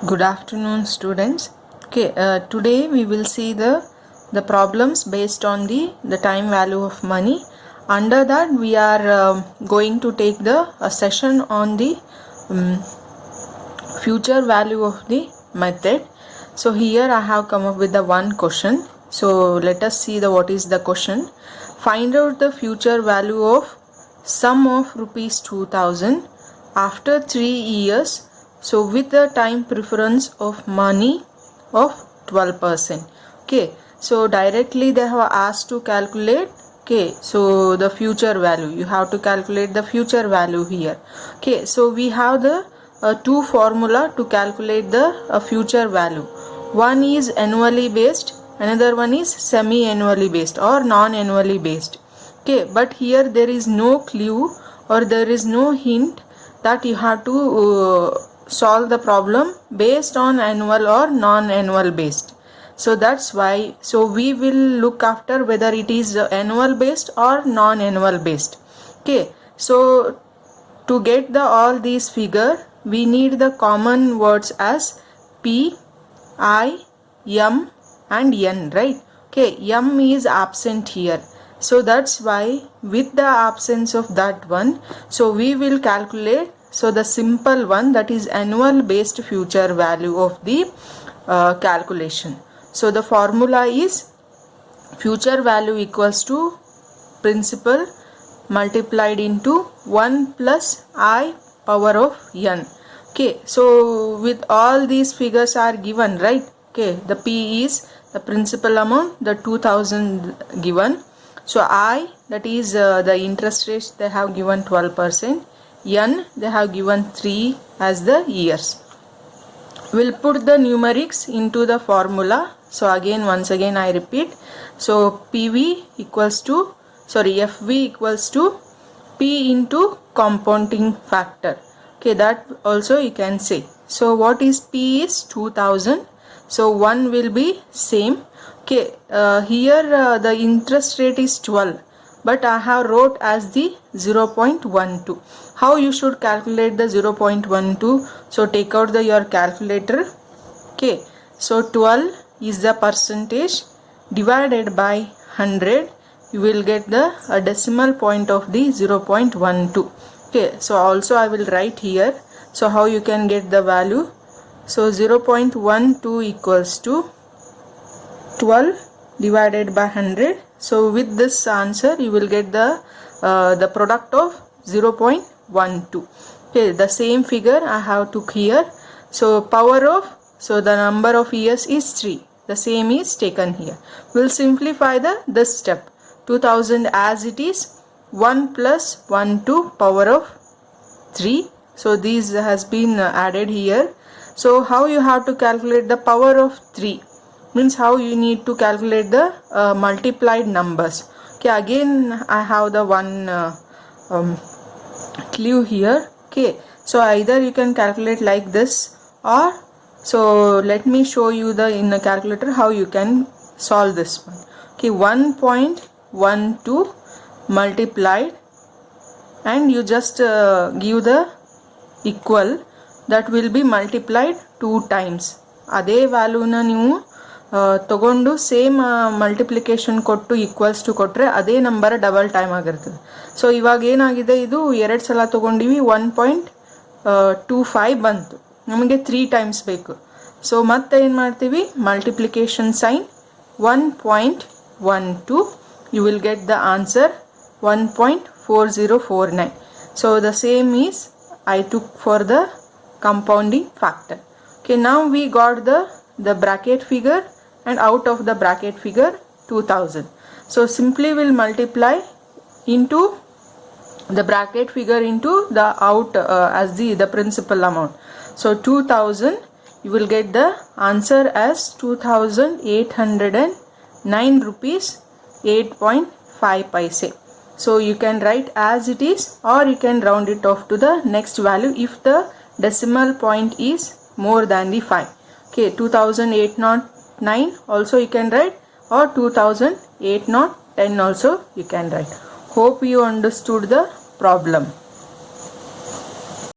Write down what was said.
Good afternoon, students. Okay, today we will see the problems based on the time value of money. Under that, we are going to take the session on the future value of the method. So here I have come up with the one question. So let us see the what is the question. Find out the future value of sum of rupees 2000 after 3 years. So with the time preference of money of 12%. Okay, so directly they have asked to calculate. Okay, so the future value, you have to calculate the future value here. Okay, so we have the two formula to calculate the future value. One is annually based, another one is semi-annually based or non-annually based. Okay, but here there is no clue or there is no hint that you have to solve the problem based on annual or non-annual based. So that's why, so we will look after whether it is annual based or non-annual based. Okay, so to get the all these figure, we need the common words as P, I, M and N, right? Okay, M is absent here. So that's why with the absence of that one, so we will calculate, so the simple one, that is annual based future value of the calculation. So the formula is future value equals to principal multiplied into 1 plus I power of n. Okay, so with all these figures are given, right? Okay, the P is the principal amount, the 2000 given. So I, that is the interest rate, they have given 12%. N, they have given 3 as the years. We'll put the numerics into the formula. So again, once again I repeat. So PV equals to, FV equals to P into compounding factor. Okay, that also you can say. So what is P is 2000. So 1 will be same. Okay, here the interest rate is 12. But I have wrote as the 0.12. How you should calculate the 0.12? So take out your calculator. Okay, so 12 is the percentage divided by 100. You will get the decimal point of the 0.12. Okay, so also I will write here. So how you can get the value? So 0.12 equals to 12 divided by 100. So with this answer you will get the product of 0.12. Okay, the same figure I have took here. So power of, so the number of years is 3. The same is taken here. We'll simplify this step. 2000 as it is, 1 plus 1 to power of 3. So this has been added here. So how you have to calculate the power of 3? Means how you need to calculate the multiplied numbers. Okay, again I have the one clue here. Okay, so either you can calculate like this, or so let me show you in the calculator how you can solve this one. Okay, 1.12 multiplied, and you just give the equal, that will be multiplied 2 times. Adhe value na ನೀವು ತಗೊಂಡು same multiplication ಕೊಟ್ಟು equals to ಕೊಟ್ಟರೆ ಅದೇ number double time ಆಗಿರ್ತದೆ. So ಇವಾಗ ಏನಾಗಿದೆ, ಇದು 2 ಸಲ ತೊಗೊಂಡಿವಿ, 1.25 ಬಂತು, ನಮಗೆ 3 ಟೈಮ್ಸ್ ಬೇಕು. ಸೊ ಮತ್ತೆ ಏನು ಮಾಡ್ತೀವಿ, multiplication sign 1.12, you will get the answer 1.4049. So the same is I took for the compounding factor. Okay, now we got the bracket figure, and out of the bracket figure 2000. So simply we'll multiply into the bracket figure into the out as the principal amount. So 2000, you will get the answer as 2809 rupees 8.5 paise. So you can write as it is, or you can round it off to the next value if the decimal point is more than the 5. Okay, 2809 also you can write, or 2810 also you can write. Hope you understood the problem.